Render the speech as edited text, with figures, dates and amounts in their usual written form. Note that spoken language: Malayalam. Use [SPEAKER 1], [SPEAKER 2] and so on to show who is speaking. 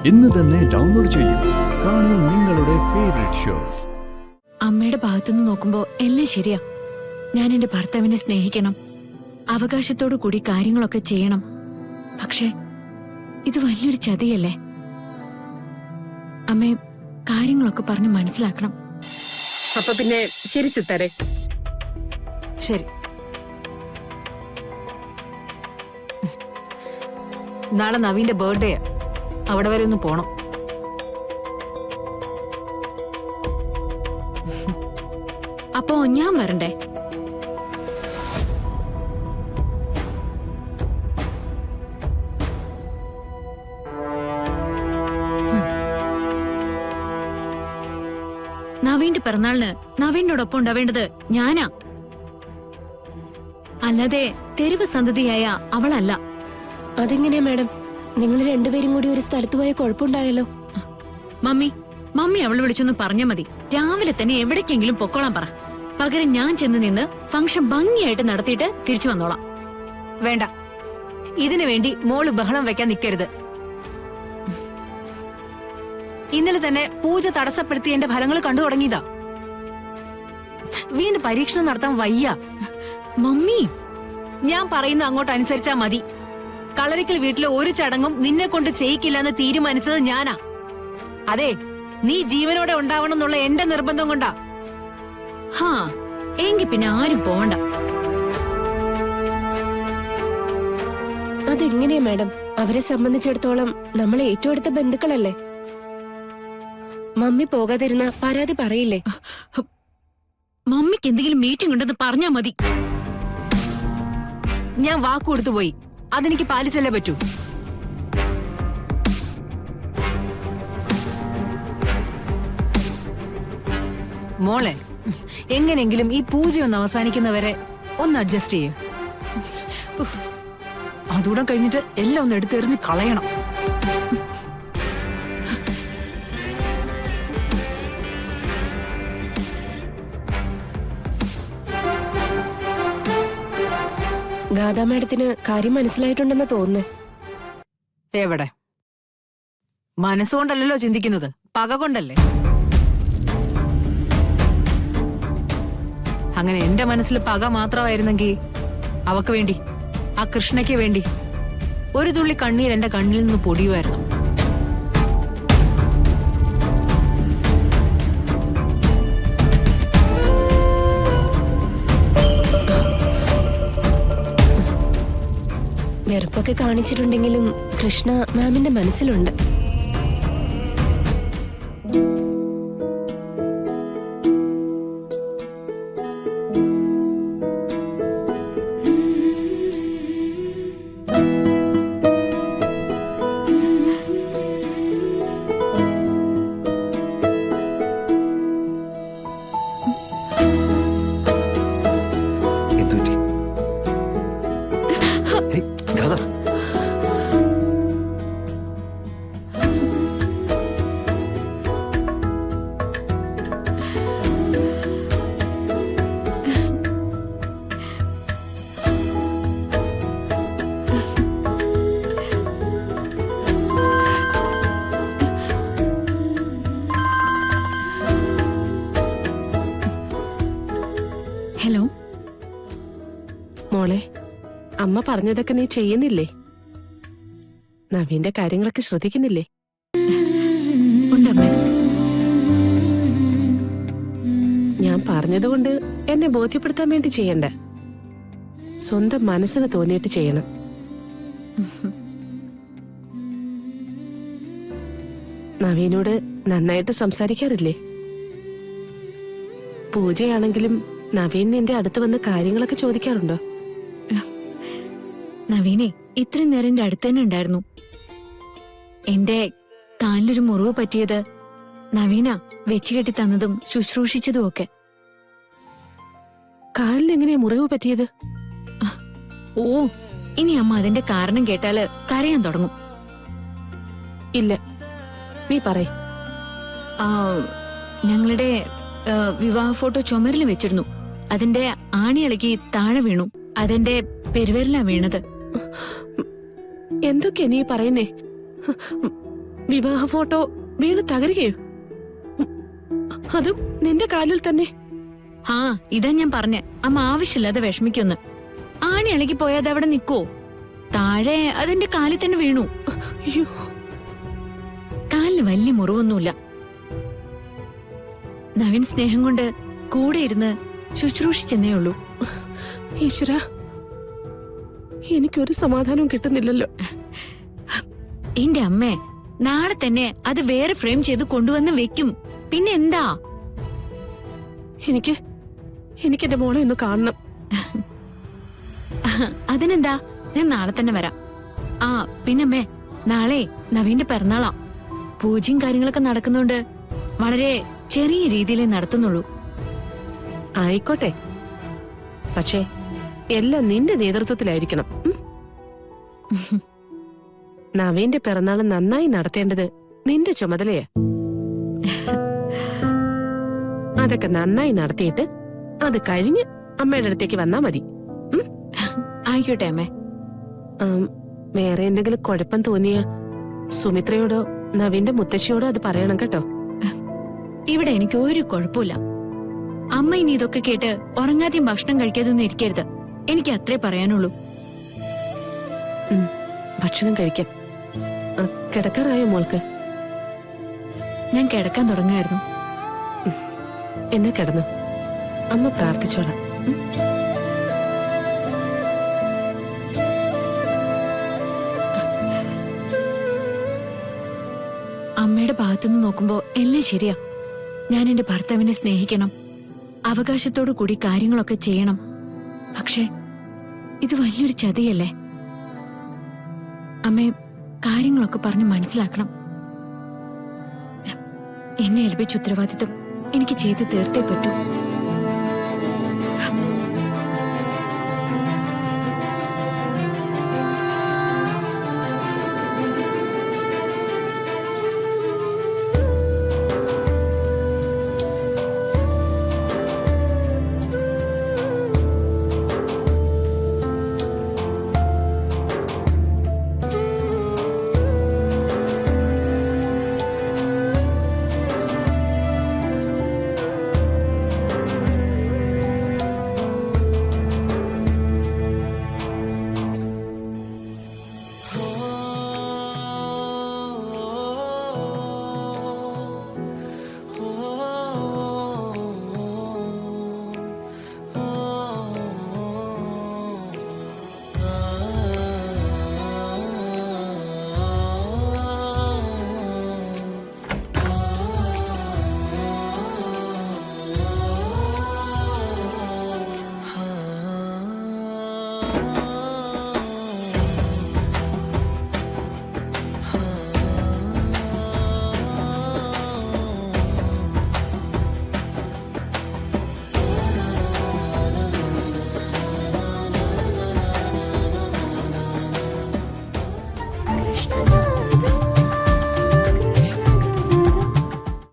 [SPEAKER 1] ഇന്ന് തന്നെ ഡൗൺലോഡ് ചെയ്യൂ. കാണൂ നിങ്ങളുടെ ഫേവറേറ്റ് ഷോസ്.
[SPEAKER 2] അമ്മയുടെ ഭാഗത്തുനിന്ന് നോക്കുമ്പോ എല്ലാം ശരിയാ. ഞാൻ എന്റെ ഭർത്താവിനെ സ്നേഹിക്കണം, അവകാശത്തോടു കൂടി കാര്യങ്ങളൊക്കെ ചെയ്യണം. പക്ഷേ ഇത് വലിയൊരു ചതിയല്ലേ? അമ്മേ, കാര്യങ്ങളൊക്കെ പറഞ്ഞ് മനസ്സിലാക്കണം.
[SPEAKER 3] അപ്പൊ പിന്നെ ശരി സിത്താരെ.
[SPEAKER 4] ശരി, നാളെ നവീന്റെ ബർത്ത്ഡേ. അവിടെ വരെ ഒന്ന് പോണം.
[SPEAKER 2] അപ്പോ ഞാൻ വരണ്ടേ? നവീന്റെ പിറന്നാളിന് നവീനോടൊപ്പം ഉണ്ടാവേണ്ടത് ഞാനാ, അല്ലാതെ തെരുവ് സന്തതിയായ അവളല്ല.
[SPEAKER 5] അതെങ്ങനെയാ മാഡം? നിങ്ങൾ രണ്ടുപേരും കൂടി ഒരു സ്ഥലത്ത് പോയ കുഴപ്പമുണ്ടായല്ലോ.
[SPEAKER 2] മമ്മി അവൾ വിളിച്ചൊന്ന് പറഞ്ഞാ മതി. രാവിലെ തന്നെ എവിടേക്കെങ്കിലും പൊക്കോളാൻ പറ. പകരം ഞാൻ ചെന്ന് നിന്ന് ഫംഗ്ഷൻ ഭംഗിയായിട്ട് നടത്തിയിട്ട് തിരിച്ചു വന്നോളാം.
[SPEAKER 4] വേണ്ട, ഇതിനു വേണ്ടി മോള് ബഹളം വെക്കാൻ നിൽക്കരുത്. ഇന്നലെ തന്നെ പൂജ തടസ്സപ്പെടുത്തിയതിന്റെ ഫലങ്ങൾ കണ്ടു തുടങ്ങിയതാ. വീണ്ടും പരീക്ഷണം നടത്താൻ വയ്യ.
[SPEAKER 2] മമ്മി,
[SPEAKER 4] ഞാൻ പറയുന്ന അങ്ങോട്ട് അനുസരിച്ചാ മതി. കളരിക്കൽ വീട്ടിലെ ഒരു ചടങ്ങും നിന്നെ കൊണ്ട് ചെയ്യിക്കില്ലെന്ന് തീരുമാനിച്ചത് ഞാനാ. അതെ, നീ ജീവനോടെ ഉണ്ടാവണം എന്നുള്ള എന്റെ നിർബന്ധം കൊണ്ടാ.
[SPEAKER 2] ഹാ, എങ്കി പിന്നെ ആരും പോണ്ട.
[SPEAKER 5] അതെങ്ങനെയാ മാഡം? അവരെ സംബന്ധിച്ചിടത്തോളം നമ്മളെ ഏറ്റവും അടുത്ത ബന്ധുക്കളല്ലേ. മമ്മി പോകാതിരുന്ന പരാതി പറയില്ലേ?
[SPEAKER 2] മമ്മിക്ക് എന്തെങ്കിലും മീറ്റിംഗ് ഉണ്ടെന്ന് പറഞ്ഞാ മതി.
[SPEAKER 4] ഞാൻ വാക്കു കൊടുത്തു പോയി, അതെനിക്ക് പാലിച്ചല്ലേ പറ്റൂ. മോളെ, എങ്ങനെയെങ്കിലും ഈ പൂജയൊന്ന് അവസാനിക്കുന്നവരെ ഒന്ന് അഡ്ജസ്റ്റ് ചെയ്യൂ. അതുകൂടെ കഴിഞ്ഞിട്ട് എല്ലാം ഒന്ന് എടുത്തെറിഞ്ഞ് കളയണം.
[SPEAKER 5] ഗാഥാ മാഡത്തിന് കാര്യം മനസ്സിലായിട്ടുണ്ടെന്ന് തോന്നുന്നു.
[SPEAKER 4] എവിടെ? മനസ്സുകൊണ്ടല്ലോ ചിന്തിക്കുന്നത്, പക കൊണ്ടല്ലേ. അങ്ങനെ എന്റെ മനസ്സിൽ പക മാത്രമായിരുന്നെങ്കിൽ അവക്ക് വേണ്ടി, ആ കൃഷ്ണയ്ക്ക് വേണ്ടി ഒരു തുള്ളി കണ്ണീർ എന്റെ കണ്ണിൽ നിന്ന് പൊടിയുമായിരുന്നു.
[SPEAKER 5] വെറുപ്പൊക്കെ കാണിച്ചിട്ടുണ്ടെങ്കിലും കൃഷ്ണ മാമിന്റെ മനസ്സിലുണ്ട്.
[SPEAKER 2] ഹലോ
[SPEAKER 6] മോളെ, അമ്മ പറഞ്ഞതൊക്കെ നീ ചെയ്യുന്നില്ലേ? നവീന്റെ കാര്യങ്ങളൊക്കെ ശ്രദ്ധിക്കുന്നില്ലേ? ഞാൻ പറഞ്ഞതുകൊണ്ട് എന്നെ ബോധ്യപ്പെടുത്താൻ വേണ്ടി ചെയ്യണ്ട. സ്വന്തം മനസ്സിന് തോന്നിയിട്ട് ചെയ്യണം. നവീനോട് നന്നായിട്ട് സംസാരിക്കാറില്ലേ? പൂജയാണെങ്കിലും നവീൻ നിന്റെ അടുത്ത് വന്ന് കാര്യങ്ങളൊക്കെ ചോദിക്കാറുണ്ടോ?
[SPEAKER 2] നവീനെ ഇത്രയും നേരം എന്റെ അടുത്ത് തന്നെ ഉണ്ടായിരുന്നു. എന്റെ കാലിലൊരു മുറിവ് പറ്റിയത് നവീന വെച്ച് കെട്ടി തന്നതും ശുശ്രൂഷിച്ചതും ഒക്കെ.
[SPEAKER 6] കാലിന് എങ്ങനെയാ മുറിവ് പറ്റിയത്?
[SPEAKER 2] ഓ, ഇനി അമ്മ അതിന്റെ കാരണം കേട്ടാല് കരയാൻ തുടങ്ങും.
[SPEAKER 6] ഇല്ല, നീ പറയ്.
[SPEAKER 2] ഞങ്ങളുടെ വിവാഹ ഫോട്ടോ ചുമരിൽ വെച്ചിരുന്നു. അതിന്റെ ആണിയിളകി താഴെ വീണു. അതെന്റെ പെരുവരിലാ വീണത്.
[SPEAKER 6] എന്തൊക്കെയാ നീ പറയുന്നേ? വിവാഹ ഫോട്ടോ വീണ് തകരുകയോ? അതും നിന്റെ കാലിൽ തന്നെ.
[SPEAKER 2] ആ ഇതാ ഞാൻ പറഞ്ഞേ, അമ്മ ആവശ്യമില്ലാതെ വിഷമിക്കൊന്ന്. ആണി ഇളകി പോയാൽ അത് അവിടെ നിൽക്കുവോ? താഴെ അതെന്റെ കാലിൽ തന്നെ വീണു.
[SPEAKER 6] അയ്യോ,
[SPEAKER 2] കാലിന് വലിയ മുറിവൊന്നുമില്ല. നവീൻ സ്നേഹം കൊണ്ട് കൂടെ ഇരുന്ന് ശുശ്രൂഷിച്ചെന്നേ ഉള്ളൂ.
[SPEAKER 6] ഈശ്വര, എനിക്കൊരു സമാധാനവും കിട്ടുന്നില്ലല്ലോ.
[SPEAKER 2] എന്റെ അമ്മേ, നാളെ തന്നെ അത് വേറെ ഫ്രെയിം ചെയ്ത് കൊണ്ടുവന്ന് വെക്കും. പിന്നെ എന്താ?
[SPEAKER 6] എനിക്ക് എന്റെ മോളെ ഒന്ന് കാണണം.
[SPEAKER 2] അതിനെന്താ, ഞാൻ നാളെ തന്നെ വരാം. ആ പിന്നമ്മേ, നാളെ നവീന്റെ പിറന്നാളാ. പൂജയും കാര്യങ്ങളൊക്കെ നടക്കുന്നോണ്ട് വളരെ ചെറിയ രീതിയിലേ നടത്തുന്നുള്ളൂ.
[SPEAKER 6] ആയിക്കോട്ടെ, പക്ഷേ എല്ലാം നിന്റെ നേതൃത്വത്തിലായിരിക്കണം. നവീന്റെ പിറന്നാൾ നന്നായി നടത്തേണ്ടത് നിന്റെ ചുമതലയാ. അതൊക്കെ നന്നായി നടത്തിയിട്ട് അത് കഴിഞ്ഞ് അമ്മയുടെ അടുത്തേക്ക് വന്നാ മതി.
[SPEAKER 2] ആയിക്കോട്ടെ അമ്മേ.
[SPEAKER 6] വേറെ എന്തെങ്കിലും കുഴപ്പം തോന്നിയ സുമിത്രയോടോ നവീന്റെ മുത്തശ്ശിയോടോ അത് പറയണം കേട്ടോ.
[SPEAKER 2] ഇവിടെ എനിക്ക് ഒരു കുഴപ്പമില്ല. അമ്മ ഇനി ഇതൊക്കെ കേട്ട് ഉറങ്ങാതെയും ഭക്ഷണം കഴിക്കാതൊന്നും ഇരിക്കരുത്. എനിക്ക് അത്രേ പറയാനുള്ളൂ.
[SPEAKER 6] ഭക്ഷണം കഴിക്കാം. കിടക്കാറായോ മോൾക്ക്?
[SPEAKER 2] ഞാൻ കിടക്കാൻ തുടങ്ങുമായിരുന്നു.
[SPEAKER 6] എന്നാ കിടന്നു, അമ്മ പ്രാർത്ഥിച്ചോളാം.
[SPEAKER 2] അമ്മയുടെ ഭാഗത്തുനിന്ന് നോക്കുമ്പോ എല്ലാം ശരിയാ. ഞാൻ എന്റെ ഭർത്താവിനെ സ്നേഹിക്കണം, അവകാശത്തോടു കൂടി കാര്യങ്ങളൊക്കെ ചെയ്യണം. പക്ഷെ ഇത് വലിയൊരു ചതിയല്ലേ? അമ്മേ, കാര്യങ്ങളൊക്കെ പറഞ്ഞ് മനസ്സിലാക്കണം. എന്നെ ഏൽപ്പിച്ച ഉത്തരവാദിത്വം എനിക്ക് ചെയ്ത് തീർത്തേ പറ്റൂ.